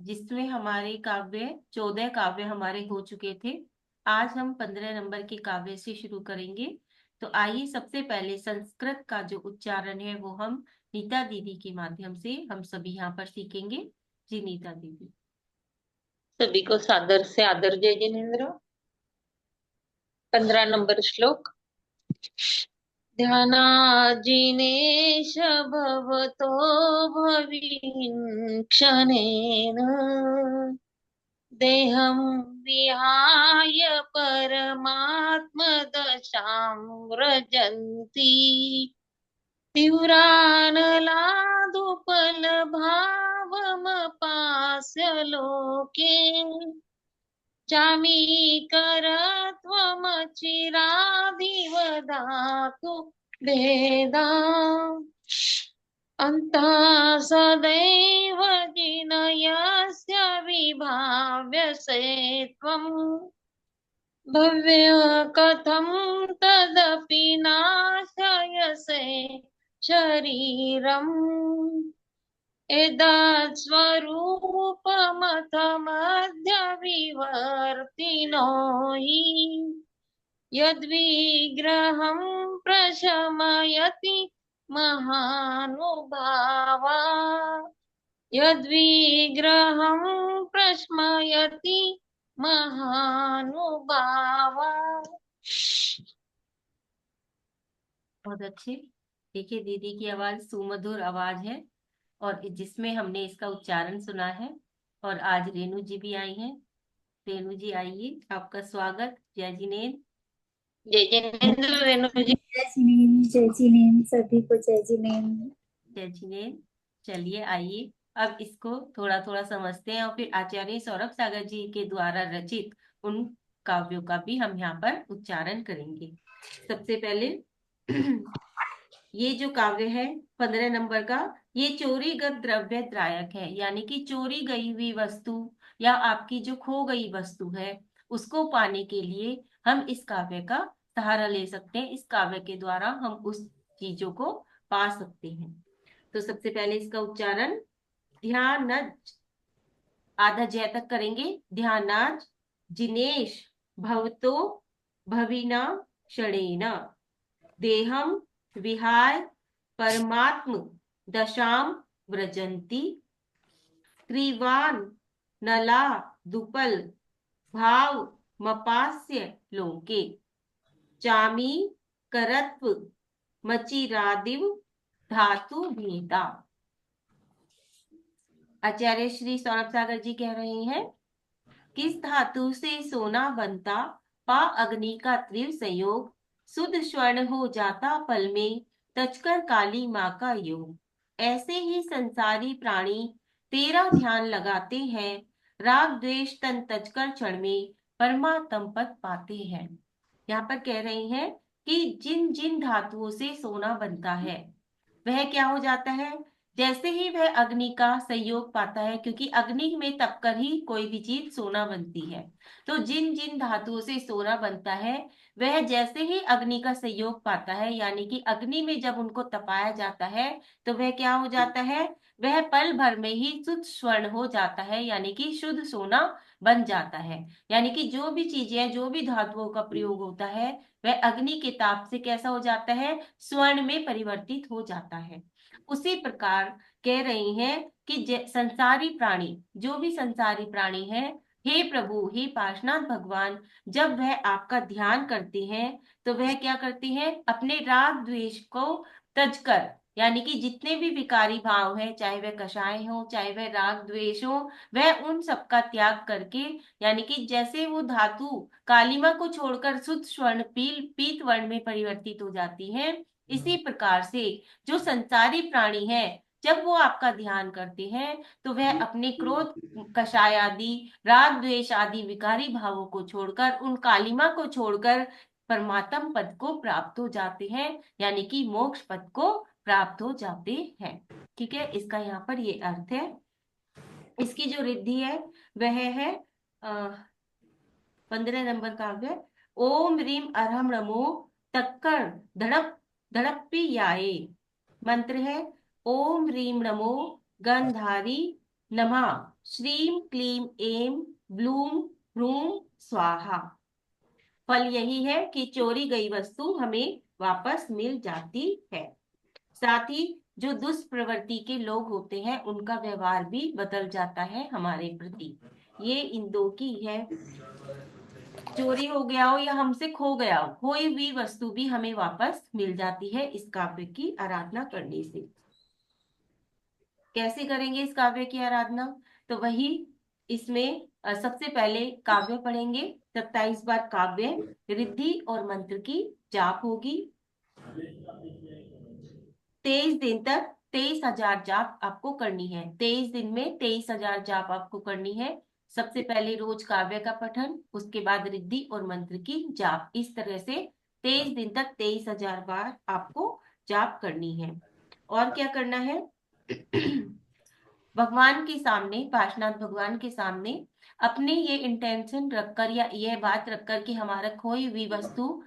जिसमें हमारे काव्य 14 काव्य हमारे हो चुके थे। आज हम 15 नंबर के काव्य से शुरू करेंगे। तो आइए सबसे पहले संस्कृत का जो उच्चारण है वो हम नीता दीदी के माध्यम से हम सभी यहाँ पर सीखेंगे। जी नीता दीदी। सभी को सादर से आदर जय जिनेन्द्र। 15 नंबर श्लोक। ध्यानाजीनेश भवतो भविन् क्षणेन देहं विहाय परमात्मदशां व्रजन्ति तीव्रानलादुपलभावमपास्य लोके चामीकरत्वमचिरादिवदातु भेदा अन्तः सदैव जिनयस्य विभाव्यसे त्वम् भव्य कथं तदपि नाशयसे शरीरम् एतत्स्वरूपमथमद्य विवर्तिनो हि यद्विग्रहं प्रशमयति महानुभावा यद्विग्रहं प्रशमयति महानुभावा। बहुत अच्छे। देखिए दीदी की आवाज सुमधुर आवाज है और जिसमें हमने इसका उच्चारण सुना है। और आज रेणु जी भी आई हैं। रेणु जी आइए, आपका स्वागत। जय जिनेन्द्र। जय जिनेन्द्र रेणु जी। जय जिनेन्द्र, जय जिनेन्द्र, सभी को जय जिनेन्द्र। जय जिनेन्द्र। चलिए आइए अब इसको थोड़ा थोड़ा समझते हैं और फिर आचार्य सौरभ सागर जी के द्वारा रचित उन काव्यों का भी हम यहाँ पर उच्चारण करेंगे। सबसे पहले ये जो काव्य है 15 नंबर का, ये चोरीगत द्रव्य त्रायक है, यानी कि चोरी गई हुई वस्तु या आपकी जो खो गई वस्तु है उसको पाने के लिए हम इस काव्य का सहारा ले सकते हैं। इस काव्य के द्वारा हम उस चीजों को पा सकते हैं। तो सबसे पहले इसका उच्चारण ध्यान, आधा जय तक करेंगे। ध्यानाज जिनेश भवतो भविना क्षणेन देहम विहाय परमात्म दशाम व्रजंती त्रिवान नला दुपल भाव मपास्य लोके चामी करत्व मचिरादिव धातु भेदा। आचार्य श्री सौरभ सागर जी कह रहे हैं, किस धातु से सोना बनता, पा अग्नि का त्रिव संयोग, शुद्ध स्वर्ण हो जाता पल में, तजकर काली माँ का योग। ऐसे ही संसारी प्राणी तेरा ध्यान लगाते हैं, राग द्वेष तन तजकर क्षण में परमात्म पद पाते हैं। यहाँ पर कह रहे हैं कि जिन जिन धातुओं से सोना बनता है वह क्या हो जाता है, जैसे ही वह अग्नि का संयोग पाता है, क्योंकि अग्नि में तपकर ही कोई भी चीज सोना बनती है। तो जिन जिन धातुओं से सोना बनता है वह जैसे ही अग्नि का संयोग पाता है, यानी कि अग्नि में जब उनको तपाया जाता है तो वह क्या हो जाता है, वह पल भर में ही शुद्ध स्वर्ण हो जाता है, यानी कि शुद्ध सोना बन जाता है। यानी कि जो भी चीजें, जो भी धातुओं का प्रयोग होता है वह अग्नि के ताप से कैसा हो जाता है, स्वर्ण में परिवर्तित हो जाता है। उसी प्रकार कह रही हैं कि संसारी प्राणी, जो भी संसारी प्राणी है, हे प्रभु, हे पार्शनाथ भगवान, जब वह आपका ध्यान करते हैं तो वह क्या करते हैं, अपने राग द्वेष को तज कर, यानी कि जितने भी विकारी भाव है, चाहे वह कषाय हो चाहे वह राग द्वेष हो, वह उन सबका त्याग करके, यानी कि जैसे वो धातु कालिमा को छोड़कर शुद्ध स्वर्ण पीत वर्ण में परिवर्तित हो जाती है, इसी प्रकार से जो संसारी प्राणी है जब वो आपका ध्यान करते हैं तो वह अपने क्रोध, कषाय आदि, राग द्वेष आदि विकारी भावों को छोड़कर, उन कालिमा को छोड़कर परमात्म पद को प्राप्त हो जाते हैं, यानी कि मोक्ष पद को प्राप्त हो जाते हैं। ठीक है, इसका यहाँ पर ये अर्थ है। इसकी जो रिद्धि है वह है 15 नंबर काव्य, ओम रीम अरहम नमो तक्कर धड़प धड़प्पी याए। मंत्र है ओम रीम नमो गंधारी नमः श्रीम क्लीम एम ब्लूम ह्रूम स्वाहा। फल यही है कि चोरी गई वस्तु हमें वापस मिल जाती है। साथ ही जो दुष्प्रवृत्ति के लोग होते हैं उनका व्यवहार भी बदल जाता है हमारे प्रति। ये इन दो की है। चोरी हो गया हो या हमसे खो गया हो, कोई भी वस्तु भी हमें वापस मिल जाती है इस काव्य की आराधना करने से। कैसे करेंगे इस काव्य की आराधना? तो वही इसमें सबसे पहले काव्य पढ़ेंगे। 27 बार काव्य रिद्धि और मंत्र की जाप होगी। 23 दिन तक 23,000 जाप आपको करनी है। 23 दिन में 23,000 जाप आपको करनी है। सबसे पहले रोज काव्य का पठन, उसके बाद रिद्धि और मंत्र की जाप। इस तरह से 23 दिन तक 23,000 बार आपको जाप करनी है। और क्या करना है? भगवान के सामने, पार्श्वनाथ भगवान के सामने अपने ये इंटेंशन रखकर या यह बात रखकर कि हमारा खोई हुई वस्तु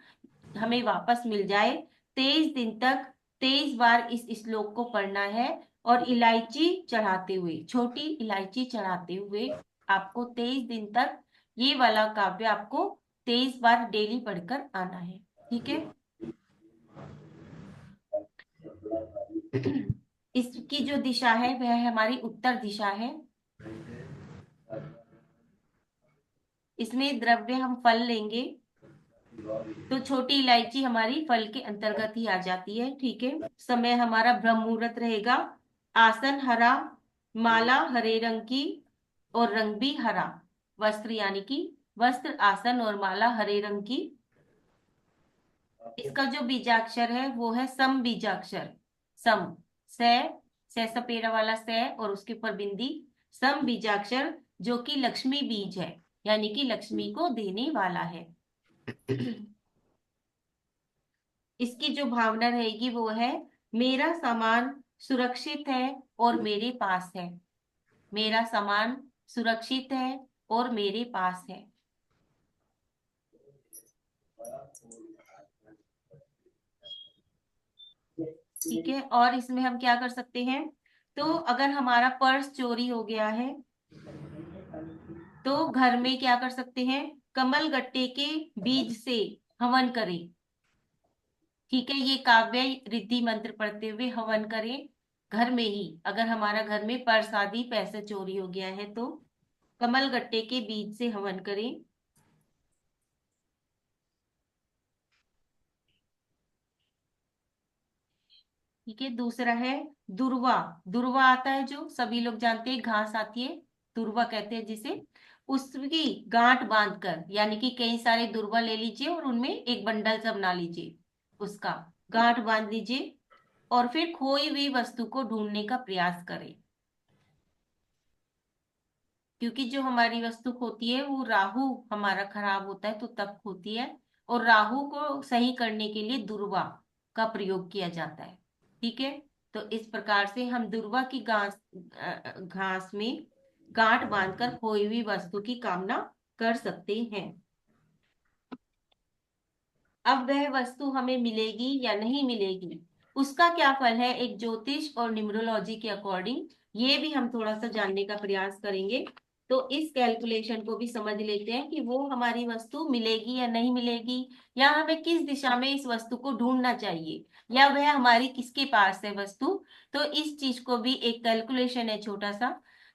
हमें वापस मिल जाए, 23 दिन तक 23 बार इस श्लोक को पढ़ना है। और इलायची चढ़ाते हुए, छोटी इलायची चढ़ाते हुए आपको 23 दिन तक ये वाला काव्य आपको 23 बार डेली पढ़कर आना है। ठीक है? इसकी जो दिशा है वह हमारी उत्तर दिशा है। इसमें द्रव्य हम फल लेंगे, तो छोटी इलायची हमारी फल के अंतर्गत ही आ जाती है। ठीक है? समय हमारा ब्रह्म मुहूर्त रहेगा। आसन हरा, माला हरे रंग की और रंग भी हरा। वस्त्र यानी कि वस्त्र, आसन और माला हरे रंग की। इसका जो बीजाक्षर है वो है सम बीजाक्षर। सम, से सपेरा वाला से और उसके ऊपर बिंदी। सम बीजाक्षर जो कि लक्ष्मी बीज है, यानी कि लक्ष्मी को देने वाला है। इसकी जो भावना रहेगी वो है मेरा सामान सुरक्षित है और मेरे पास है। मेरा सामान सुरक्षित है और मेरे पास है। ठीक है? और इसमें हम क्या कर सकते हैं? तो अगर हमारा पर्स चोरी हो गया है तो घर में क्या कर सकते हैं? कमल गट्टे के बीज से हवन करें। ठीक है? ये काव्य रिद्धि मंत्र पढ़ते हुए हवन करें घर में ही। अगर हमारा घर में पर्स आदि पैसे चोरी हो गया है तो कमल गट्टे के बीज से हवन करें। ठीक है? दूसरा है दुर्वा। दुर्वा आता है, जो सभी लोग जानते हैं, घास आती है, दुर्वा कहते हैं जिसे। उसकी गांठ बांधकर, यानी कि कई सारे दुर्वा ले लीजिए और उनमें एक बंडल सा बना लीजिए, उसका गांठ बांध लीजिए और फिर खोई हुई वस्तु को ढूंढने का प्रयास करें। क्योंकि जो हमारी वस्तु खोती है वो राहु हमारा खराब होता है तो तब खोती है, और राहु को सही करने के लिए दुर्वा का प्रयोग किया जाता है। ठीक है? तो इस प्रकार से हम दुर्वा की घास में गांठ बांधकर खोई हुई वस्तु की कामना कर सकते हैं। अब वह वस्तु हमें मिलेगी या नहीं मिलेगी, उसका क्या फल है, एक ज्योतिष और न्यूमरोलॉजी के अकॉर्डिंग ये भी हम थोड़ा सा जानने का प्रयास करेंगे। तो इस कैलकुलेशन को भी समझ लेते हैं कि वो हमारी वस्तु मिलेगी या नहीं मिलेगी, या हमें किस दिशा में इस वस्तु को ढूंढना चाहिए, या वह हमारी किसके पास है वस्तु। तो इस चीज को भी एक कैलकुलेशन है छोटा सा,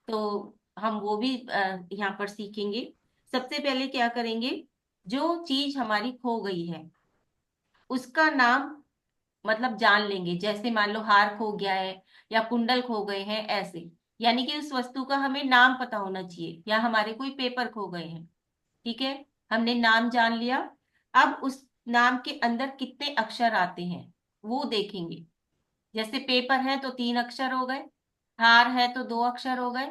तो हम वो भी यहाँ पर सीखेंगे। सबसे पहले क्या करेंगे? जो चीज हमारी खो गई है उसका नाम मतलब जान लेंगे। जैसे मान लो हार खो गया है या कुंडल खो गए हैं, ऐसे। यानी कि उस वस्तु का हमें नाम पता होना चाहिए, या हमारे कोई पेपर खो गए हैं। ठीक है? हमने नाम जान लिया। अब उस नाम के अंदर कितने अक्षर आते हैं वो देखेंगे। जैसे पेपर है तो 3 अक्षर हो गए, हार है तो 2 अक्षर हो गए।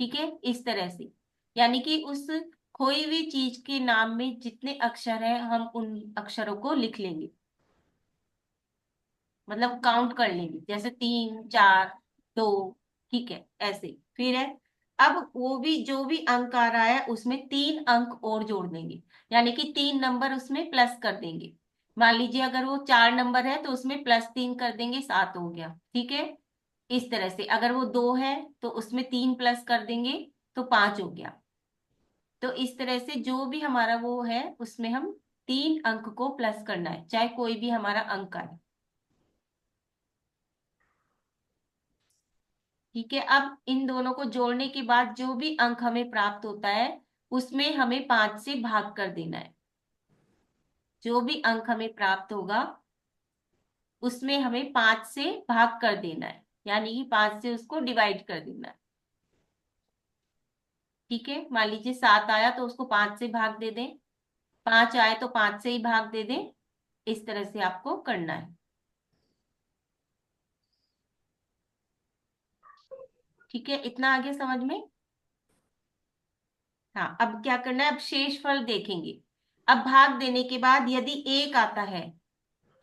ठीक है? इस तरह से, यानी कि उस खोई हुई चीज के नाम में जितने अक्षर हैं हम उन अक्षरों को लिख लेंगे, मतलब काउंट कर लेंगे, जैसे 3, 4, 2। ठीक है? ऐसे फिर है। अब वो भी जो भी अंक आ रहा है उसमें 3 अंक और जोड़ देंगे, यानी कि 3 नंबर उसमें प्लस कर देंगे। मान लीजिए अगर वो 4 नंबर है तो उसमें +3 कर देंगे, 7 हो गया। ठीक है? इस तरह से अगर वो 2 है तो उसमें 3 प्लस कर देंगे तो 5 हो गया। तो इस तरह से जो भी हमारा वो है उसमें हम 3 अंक को प्लस करना है, चाहे कोई भी हमारा अंक आए। ठीक है, अब इन दोनों को जोड़ने के बाद जो भी अंक हमें प्राप्त होता है उसमें हमें 5 से भाग कर देना है। जो भी अंक हमें प्राप्त होगा उसमें हमें 5 से भाग कर देना है, यानी कि 5 से उसको डिवाइड कर देना है। ठीक है, मान लीजिए 7 आया तो उसको 5 से भाग दे दें, 5 आए तो 5 से ही भाग दे दें। इस तरह से आपको करना है। ठीक है, इतना आगे समझ में। हाँ, अब क्या करना है, अब शेषफल देखेंगे। अब भाग देने के बाद यदि 1 आता है,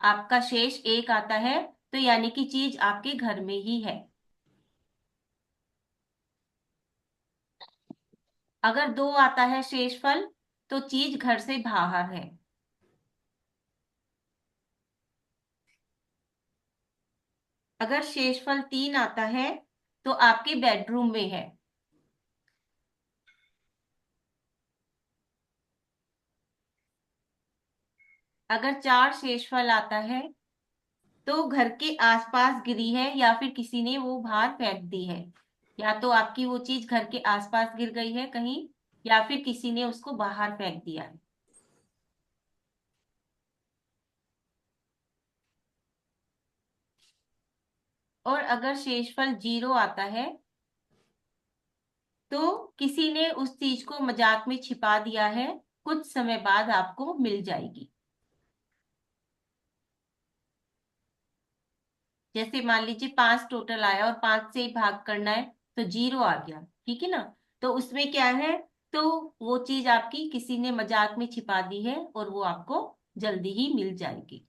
आपका शेष 1 आता है, तो यानी कि चीज आपके घर में ही है। अगर 2 आता है शेषफल तो चीज घर से बाहर है। अगर शेषफल 3 आता है तो आपके बेडरूम में है। अगर 4 शेषफल आता है तो घर के आसपास गिरी है या फिर किसी ने वो बाहर फेंक दी है। या तो आपकी वो चीज घर के आसपास गिर गई है कहीं, या फिर किसी ने उसको बाहर फेंक दिया है। और अगर शेषफल 0 आता है तो किसी ने उस चीज को मजाक में छिपा दिया है, कुछ समय बाद आपको मिल जाएगी। जैसे मान लीजिए 5 टोटल आया और 5 से ही भाग करना है तो 0 आ गया, ठीक है ना। तो उसमें क्या है, तो वो चीज आपकी किसी ने मजाक में छिपा दी है और वो आपको जल्दी ही मिल जाएगी।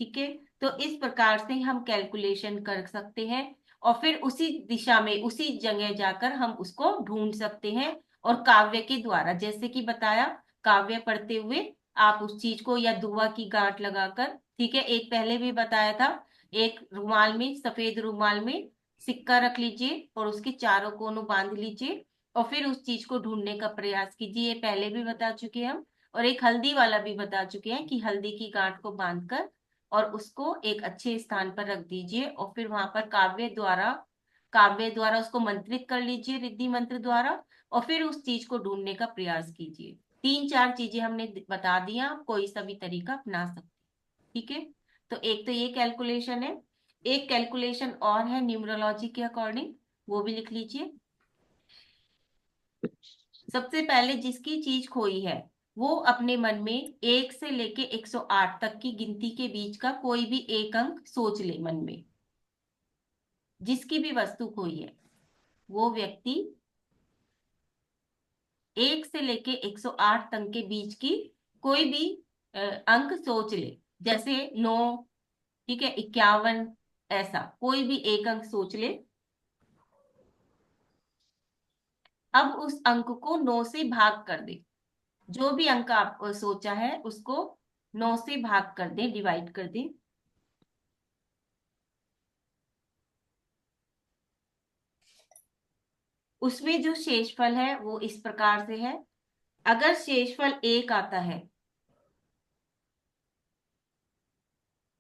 ठीक है, तो इस प्रकार से हम कैलकुलेशन कर सकते हैं और फिर उसी दिशा में उसी जगह जाकर हम उसको ढूंढ सकते हैं। और काव्य के द्वारा जैसे कि बताया, काव्य पढ़ते हुए आप उस चीज को या दुआ की गांठ लगाकर, ठीक है, एक पहले भी बताया था, एक रुमाल में, सफेद रुमाल में सिक्का रख लीजिए और उसके चारों कोनों बांध लीजिए और फिर उस चीज को ढूंढने का प्रयास कीजिए। ये पहले भी बता चुके हैं हम। और एक हल्दी वाला भी बता चुके हैं कि हल्दी की गांठ को बांधकर और उसको एक अच्छे स्थान पर रख दीजिए और फिर वहां पर काव्य द्वारा उसको मंत्रित कर लीजिए रिद्धि मंत्र द्वारा। और फिर उस चीज को ढूंढने का प्रयास कीजिए। 3-4 चीजें हमने बता दी हैं, आप कोई सा भी तरीका अपना सकते हैं। ठीक है, तो एक तो ये कैलकुलेशन है। एक कैलकुलेशन और है न्यूमरोलॉजी के अकॉर्डिंग, वो भी लिख लीजिए। सबसे पहले जिसकी चीज खोई है वो अपने मन में 1 से लेके 108 तक की गिनती के बीच का कोई भी एक अंक सोच ले मन में। जिसकी भी वस्तु खोई है वो व्यक्ति 1 से लेके 108 तक के बीच की कोई भी अंक सोच ले। जैसे 9, ठीक है, 51, ऐसा कोई भी एक अंक सोच ले। अब उस अंक को 9 से भाग कर दे। जो भी अंक आप सोचा है उसको 9 से भाग कर दे, डिवाइड कर दे। उसमें जो शेषफल है वो इस प्रकार से है। अगर शेषफल 1 आता है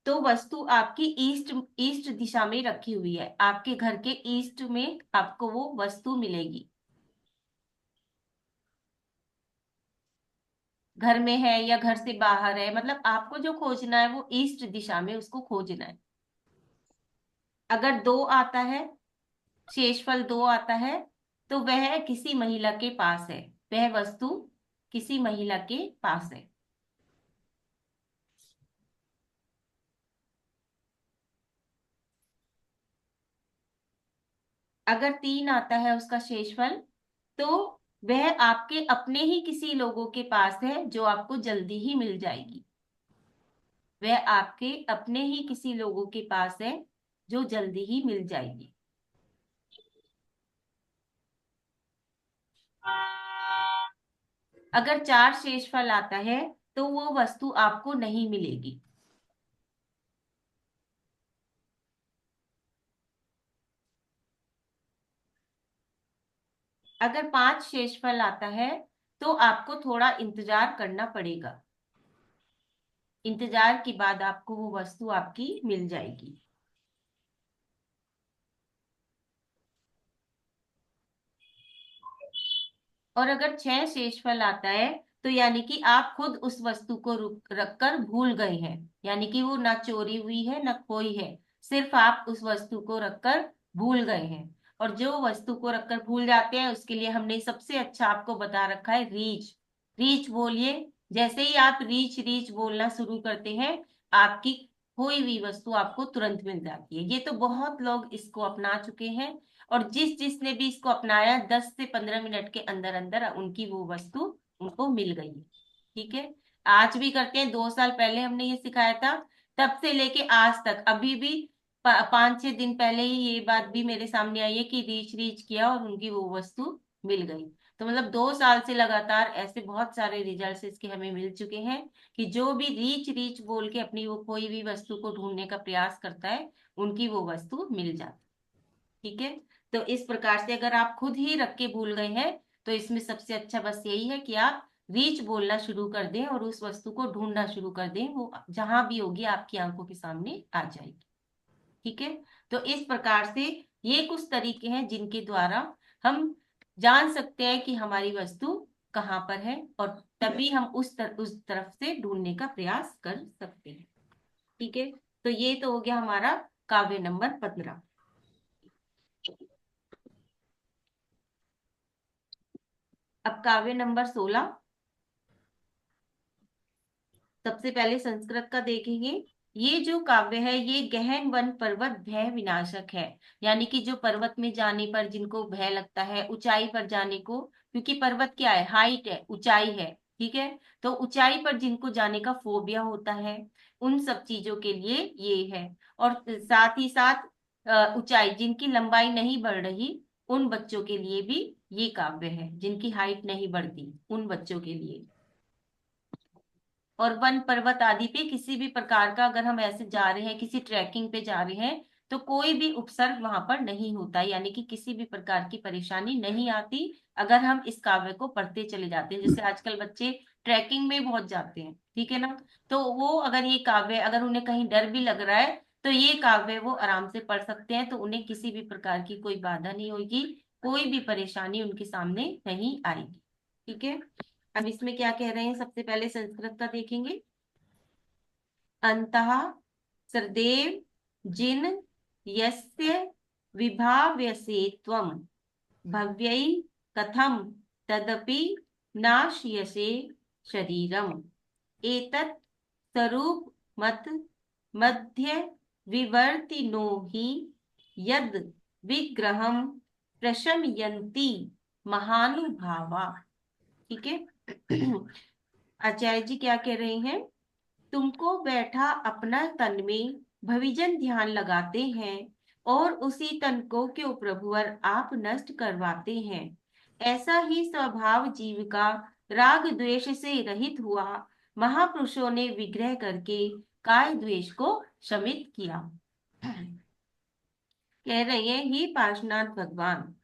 तो वस्तु आपकी ईस्ट ईस्ट दिशा में रखी हुई है, आपके घर के ईस्ट में आपको वो वस्तु मिलेगी। घर में है या घर से बाहर है, मतलब आपको जो खोजना है वो ईस्ट दिशा में उसको खोजना है। अगर 2 आता है, शेषफल 2 आता है, तो वह किसी महिला के पास है, वह वस्तु किसी महिला के पास है। अगर 3 आता है उसका शेषफल, तो वह आपके अपने ही किसी लोगों के पास है जो आपको जल्दी ही मिल जाएगी। वह आपके अपने ही किसी लोगों के पास है जो जल्दी ही मिल जाएगी। अगर 4 शेषफल आता है तो वो वस्तु आपको नहीं मिलेगी। । । । । । । । । । । । । । । । । । । । । । । । । । । । । । । । । । । । । । । । । हाँ। । । । । । । । । । । अगर 5 शेषफल आता है तो आपको थोड़ा इंतजार करना पड़ेगा। इंतजार के बाद आपको वो वस्तु आपकी मिल जाएगी। और अगर 6 शेषफल आता है तो यानी कि आप खुद उस वस्तु को रख कर भूल गए हैं, यानी कि वो ना चोरी हुई है ना खोई है, सिर्फ आप उस वस्तु को रखकर भूल गए हैं। और जो वस्तु को रखकर भूल जाते हैं उसके लिए हमने सबसे अच्छा आपको बता रखा है रीच। रीच बोलिए। जैसे ही आप रीच रीच बोलना शुरू करते हैं, आपकी खोई हुई वस्तु आपको तुरंत मिल जाती है। ये तो बहुत लोग इसको अपना चुके हैं, और जिस जिसने भी इसको अपनाया 10 से 15 मिनट के अंदर अंदर उनकी वो वस्तु उनको मिल गई है। ठीक है। आज भी करते हैं, 2 साल पहले हमने ये सिखाया था, तब से लेके आज तक अभी भी 5-6 दिन पहले ही ये बात भी मेरे सामने आई है कि रीच रीच किया और उनकी वो वस्तु मिल गई। तो मतलब 2 साल से लगातार ऐसे बहुत सारे रिजल्ट्स इसके हमें मिल चुके हैं कि जो भी रीच रीच बोल के अपनी वो कोई भी वस्तु को ढूंढने का प्रयास करता है, उनकी वो वस्तु मिल जाती है। ठीक है। तो इस प्रकार से अगर आप खुद ही रख के भूल गए हैं तो इसमें सबसे अच्छा बस यही है कि आप रीच बोलना शुरू कर दें और उस वस्तु को ढूंढना शुरू कर दें, वो जहां भी होगी आपकी आंखों के सामने आ जाएगी। ठीक है। तो इस प्रकार से ये कुछ तरीके हैं जिनके द्वारा हम जान सकते हैं कि हमारी वस्तु कहाँ पर है, और तभी हम उस तरफ से ढूंढने का प्रयास कर सकते हैं। ठीक है। तो ये तो हो गया हमारा काव्य नंबर 15। अब काव्य नंबर 16। सबसे पहले संस्कृत का देखेंगे। ये जो काव्य है ये गहन वन पर्वत भय विनाशक है। यानी कि जो पर्वत में जाने पर जिनको भय लगता है, ऊंचाई पर जाने को, क्योंकि पर्वत क्या है, हाइट है, ऊंचाई है। ठीक है। तो ऊंचाई पर जिनको जाने का फोबिया होता है, उन सब चीजों के लिए ये है। और साथ ही साथ ऊंचाई, जिनकी लंबाई नहीं बढ़ रही, उन बच्चों के लिए भी ये काव्य है, जिनकी हाइट नहीं बढ़ती उन बच्चों के लिए। और वन पर्वत आदि पे किसी भी प्रकार का, अगर हम ऐसे जा रहे हैं, किसी ट्रैकिंग पे जा रहे हैं, तो कोई भी उपसर्ग वहां पर नहीं होता, यानी कि किसी भी प्रकार की परेशानी नहीं आती अगर हम इस काव्य को पढ़ते चले जाते हैं। जैसे आजकल बच्चे ट्रैकिंग में बहुत जाते हैं, ठीक है ना, तो वो अगर ये काव्य, अगर उन्हें कहीं डर भी लग रहा है तो ये काव्य वो आराम से पढ़ सकते हैं, तो उन्हें किसी भी प्रकार की कोई बाधा नहीं होगी, कोई भी परेशानी उनके सामने नहीं आएगी। ठीक है। अब इसमें क्या कह रहे हैं, सबसे पहले संस्कृत का देखेंगे। अंतः सदैव जिन यस्य विभाव्यसे त्वं भव्यै कथम तदपि नाश्यसे शरीरम एतत् स्वरूप मत मध्य विवर्तिनो हि यद विग्रहम प्रशमयन्ति महानुभावा। ठीक है। आचार्य जी क्या कह रहे हैं, तुमको बैठा अपना तन में भविजन ध्यान लगाते हैं और उसी तन को क्यों प्रभुवर आप नष्ट करवाते हैं। ऐसा ही स्वभाव जीव का राग द्वेष से रहित हुआ महापुरुषों ने विग्रह करके काय द्वेष को शमित किया। कह रहे हैं, ही पार्श्वनाथ भगवान,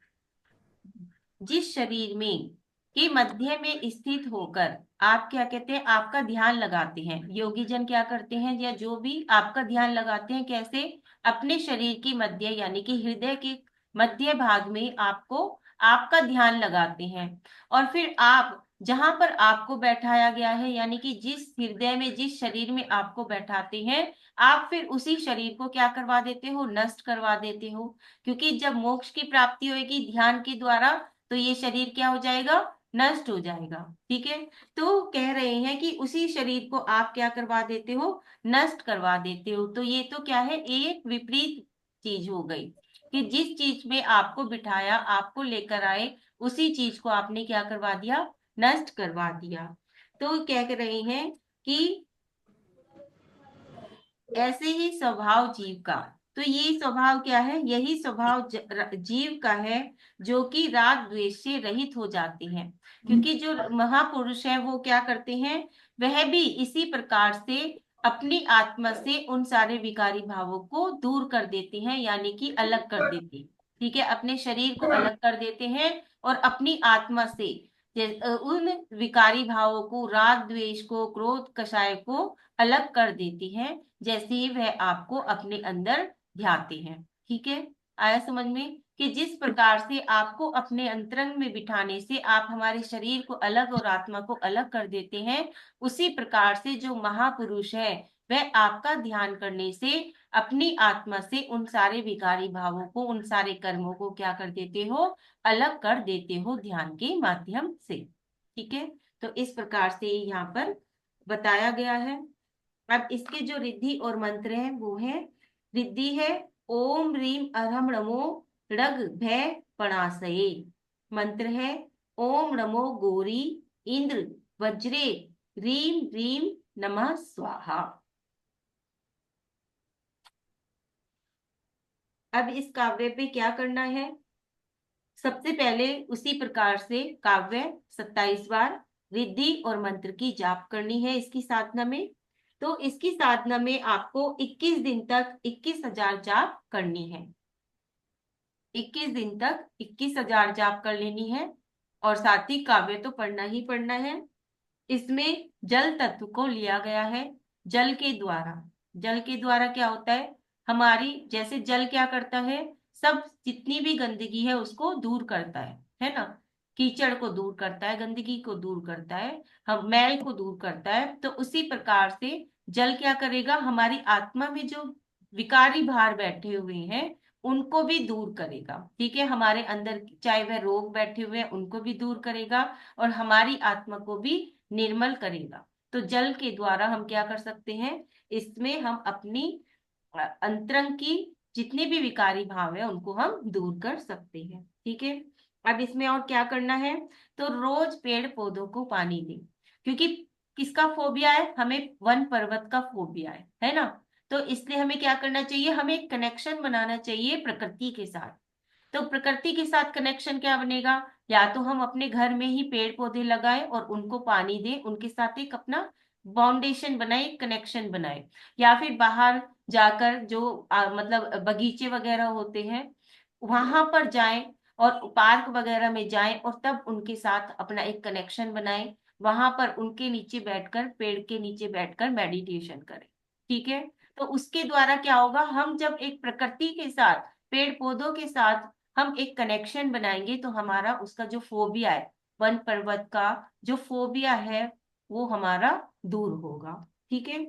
जिस शरीर में के मध्य में स्थित होकर आप क्या कहते हैं, आपका ध्यान लगाते हैं, योगी जन क्या करते हैं, या जो भी आपका ध्यान लगाते हैं, कैसे, अपने शरीर की मध्य यानी कि हृदय के मध्य भाग में आपको आपका ध्यान लगाते हैं। और फिर आप जहां पर आपको बैठाया गया है, यानी कि जिस हृदय में, जिस शरीर में आपको बैठाते हैं, आप फिर उसी शरीर को क्या करवा देते हो, नष्ट करवा देते हो। क्योंकि जब मोक्ष की प्राप्ति होगी ध्यान के द्वारा, तो ये शरीर क्या हो जाएगा, नष्ट हो जाएगा। ठीक है। तो कह रहे हैं कि उसी शरीर को आप क्या करवा देते हो, नष्ट करवा देते हो। तो ये तो क्या है, एक विपरीत चीज हो गई कि जिस चीज में आपको बिठाया, आपको लेकर आए, उसी चीज को आपने क्या करवा दिया, नष्ट करवा दिया। तो कह रहे हैं कि ऐसे ही स्वभाव जीव का, तो ये स्वभाव क्या है, यही स्वभाव जीव का है, जो कि राग द्वेष से रहित हो जाते हैं। क्योंकि जो महापुरुष है वो क्या करते हैं, वह भी इसी प्रकार से अपनी आत्मा से उन सारे विकारी भावों को दूर कर देते हैं, यानी कि अलग कर देते हैं। ठीक है, अपने शरीर को अलग कर देते हैं और अपनी आत्मा से उन विकारी भावों को, राग द्वेष को, क्रोध कषाय को अलग कर देती हैं, जैसे ही वह आपको अपने अंदर ध्याते हैं। ठीक है, आया समझ में कि जिस प्रकार से आपको अपने अंतरंग में बिठाने से आप हमारे शरीर को अलग और आत्मा को अलग कर देते हैं, उसी प्रकार से जो महापुरुष है वह आपका ध्यान करने से अपनी आत्मा से उन सारे विकारी भावों को, उन सारे कर्मों को क्या कर देते हो, अलग कर देते हो ध्यान के माध्यम से। ठीक है, तो इस प्रकार से यहाँ पर बताया गया है। अब इसके जो रिद्धि और मंत्र हैं वो है, रिद्धि है ओम रीम अरहम नमो ऋग भय पणासये। मंत्र है ओम नमो गौरी इंद्र वज्रे रीम रीम नमः स्वाहा। अब इस काव्य पे क्या करना है, सबसे पहले उसी प्रकार से काव्य 27 बार रिद्धि और मंत्र की जाप करनी है इसकी साधना में। तो इसकी साधना में आपको 21 दिन तक 21,000 जाप करनी है। 21 दिन तक 21,000 जाप कर लेनी है, और साथ ही काव्य तो पढ़ना ही पढ़ना है। इसमें जल तत्व को लिया गया है। जल के द्वारा, जल के द्वारा क्या होता है, हमारी जैसे जल क्या करता है, सब जितनी भी गंदगी है उसको दूर करता है ना, कीचड़ को दूर करता है, गंदगी को दूर करता है, हम मैल को दूर करता है। तो उसी प्रकार से जल क्या करेगा, हमारी आत्मा में जो विकारी भार बैठे हुए हैं उनको भी दूर करेगा। ठीक है, हमारे अंदर चाहे वह रोग बैठे हुए हैं उनको भी दूर करेगा और हमारी आत्मा को भी निर्मल करेगा। तो जल के द्वारा हम क्या कर सकते हैं, इसमें हम अपनी अंतरंग की जितने भी विकारी भाव है उनको हम दूर कर सकते हैं। ठीक है, अब इसमें और क्या करना है, तो रोज पेड़ पौधों को पानी दें, क्योंकि किसका फोबिया है, हमें वन पर्वत का फोबिया है ना। तो इसलिए हमें क्या करना चाहिए, हमें एक कनेक्शन बनाना चाहिए प्रकृति के साथ। तो प्रकृति के साथ कनेक्शन क्या बनेगा, या तो हम अपने घर में ही पेड़ पौधे लगाएं और उनको पानी दें, उनके साथ एक अपना बाउंडेशन बनाए, कनेक्शन बनाए, या फिर बाहर जाकर जो मतलब बगीचे वगैरह होते हैं वहां पर जाएं और पार्क वगैरह में जाएं और तब उनके साथ अपना एक कनेक्शन बनाएं, वहां पर उनके नीचे बैठकर, पेड़ के नीचे बैठकर मेडिटेशन करें। ठीक है, तो उसके द्वारा क्या होगा, हम जब एक प्रकृति के साथ, पेड़ पौधों के साथ हम एक कनेक्शन बनाएंगे तो हमारा उसका जो फोबिया है, वन पर्वत का जो फोबिया है वो हमारा दूर होगा। ठीक है,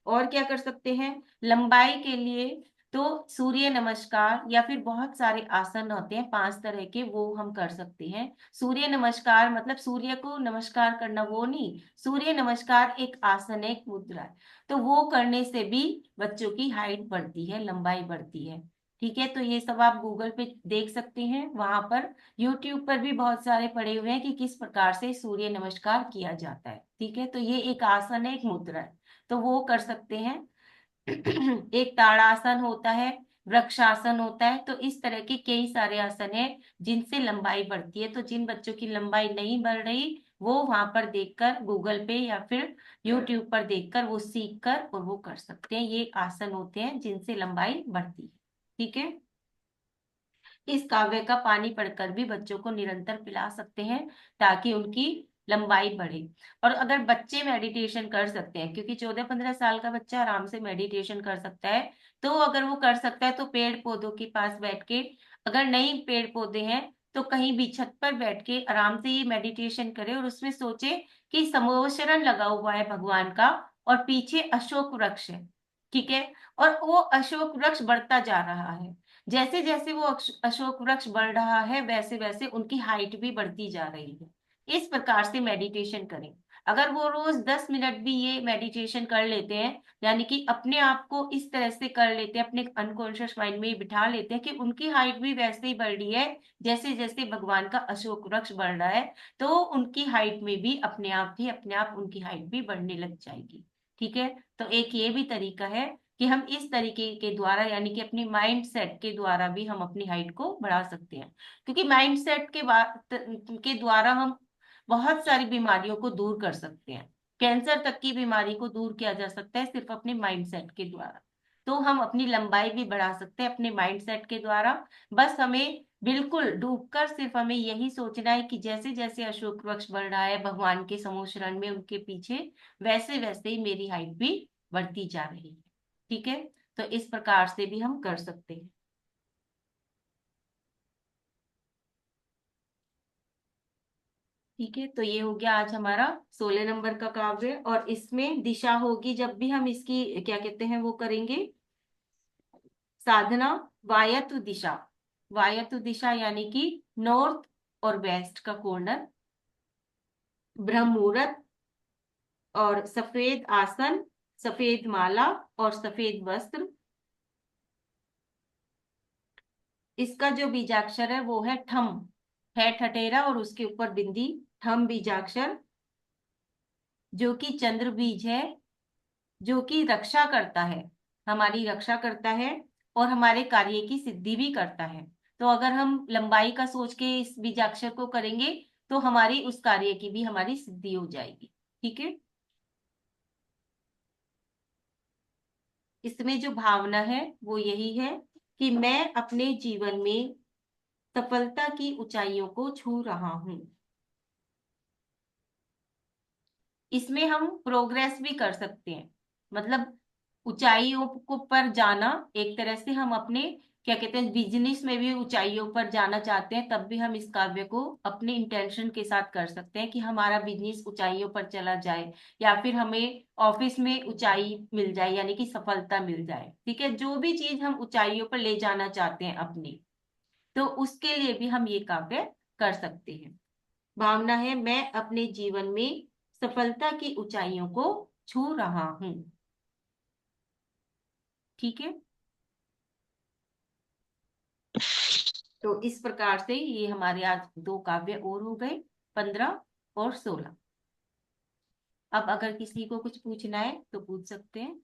और क्या कर सकते हैं लंबाई के लिए, तो सूर्य नमस्कार या फिर बहुत सारे आसन होते हैं 5 तरह के, वो हम कर सकते हैं। सूर्य नमस्कार मतलब सूर्य को नमस्कार करना वो नहीं, सूर्य नमस्कार एक आसन है, एक मुद्रा है। तो वो करने से भी बच्चों की हाइट बढ़ती है, लंबाई बढ़ती है। ठीक है, तो ये सब आप गूगल पे देख सकते हैं, वहां पर यूट्यूब पर भी बहुत सारे पड़े हुए हैं कि किस प्रकार से सूर्य नमस्कार किया जाता है। ठीक है, तो ये एक आसन है, एक मुद्रा है, तो वो कर सकते हैं। एक ताड़ासन होता है, वृक्षासन होता है, तो इस तरह के कई सारे आसन हैं जिनसे लंबाई बढ़ती है। तो जिन बच्चों की लंबाई नहीं बढ़ रही वो वहां पर देखकर गूगल पे या फिर यूट्यूब पर देखकर वो सीख कर और वो कर सकते हैं। ये आसन होते हैं जिनसे लंबाई बढ़ती है। ठीक है, इस काव्य का पानी पढ़कर भी बच्चों को निरंतर पिला सकते हैं ताकि उनकी लंबाई बढ़े। और अगर बच्चे मेडिटेशन कर सकते हैं, क्योंकि 14-15 साल का बच्चा आराम से मेडिटेशन कर सकता है, तो अगर वो कर सकता है तो पेड़ पौधों के पास बैठ के, अगर नहीं पेड़ पौधे हैं तो कहीं भी छत पर बैठ के आराम से ये मेडिटेशन करे और उसमें सोचे कि समोशरण लगा हुआ है भगवान का और पीछे अशोक वृक्ष है। ठीक है, और वो अशोक वृक्ष बढ़ता जा रहा है, जैसे जैसे वो अशोक वृक्ष बढ़ रहा है वैसे वैसे उनकी हाइट भी बढ़ती जा रही है। इस प्रकार से मेडिटेशन करें। अगर वो रोज 10 मिनट भी ये मेडिटेशन कर लेते हैं, यानी कि अपने आप को इस तरह से कर लेते हैं, अपने अनकॉन्शियस माइंड में बिठा लेते हैं कि उनकी हाइट भी वैसे ही बढ़ रही है जैसे जैसे भगवान का अशोक वृक्ष बढ़ रहा है, तो उनकी हाइट में भी अपने आप उनकी हाइट भी बढ़ने लग जाएगी। ठीक है, तो एक ये भी तरीका है कि हम इस तरीके के द्वारा, यानी कि अपनी माइंड सेट के द्वारा भी हम अपनी हाइट को बढ़ा सकते हैं, क्योंकि माइंड सेट के द्वारा हम बहुत सारी बीमारियों को दूर कर सकते हैं। कैंसर तक की बीमारी को दूर किया जा सकता है सिर्फ अपने माइंड सेट के द्वारा। तो हम अपनी लंबाई भी बढ़ा सकते हैं अपने माइंडसेट के द्वारा। बस हमें बिल्कुल डूबकर सिर्फ हमें यही सोचना है कि जैसे जैसे अशोक वृक्ष बढ़ रहा है भगवान के समूह शरण में उनके पीछे, वैसे वैसे ही मेरी हाइट भी बढ़ती जा रही है। ठीक है, तो इस प्रकार से भी हम कर सकते हैं। ठीक है, तो ये हो गया आज हमारा 16 नंबर का काव्य। और इसमें दिशा होगी, जब भी हम इसकी क्या कहते हैं वो करेंगे साधना, वायतु दिशा। वायतु दिशा यानी कि नॉर्थ और वेस्ट का कॉर्नर, ब्रह्म मुहूर्त और सफेद आसन, सफेद माला और सफेद वस्त्र। इसका जो बीजाक्षर है वो है ठम, है ठठेरा और उसके ऊपर बिंदी, ठम बीजाक्षर, जो कि चंद्र बीज है, जो कि रक्षा करता है, हमारी रक्षा करता है और हमारे कार्य की सिद्धि भी करता है। तो अगर हम लंबाई का सोच के इस बीजाक्षर को करेंगे तो हमारी उस कार्य की भी हमारी सिद्धि हो जाएगी। ठीक है, इसमें जो भावना है वो यही है कि मैं अपने जीवन में सफलता की ऊंचाइयों को छू रहा हूं। इसमें हम प्रोग्रेस भी कर सकते हैं, मतलब ऊंचाइयों को पर जाना, एक तरह से हम अपने क्या कहते हैं बिजनेस में भी ऊंचाइयों पर जाना चाहते हैं, तब भी हम इस काव्य को अपने इंटेंशन के साथ कर सकते हैं कि हमारा बिजनेस ऊंचाइयों पर चला जाए, या फिर हमें ऑफिस में ऊंचाई मिल जाए यानी कि सफलता मिल जाए। ठीक है, जो भी चीज हम ऊंचाइयों पर ले जाना चाहते हैं अपनी, तो उसके लिए भी हम ये काव्य कर सकते हैं। भावना है मैं अपने जीवन में सफलता की ऊंचाइयों को छू रहा हूं। ठीक है, तो इस प्रकार से ये हमारे आज दो काव्य और हो गए, 15 और 16। अब अगर किसी को कुछ पूछना है तो पूछ सकते हैं।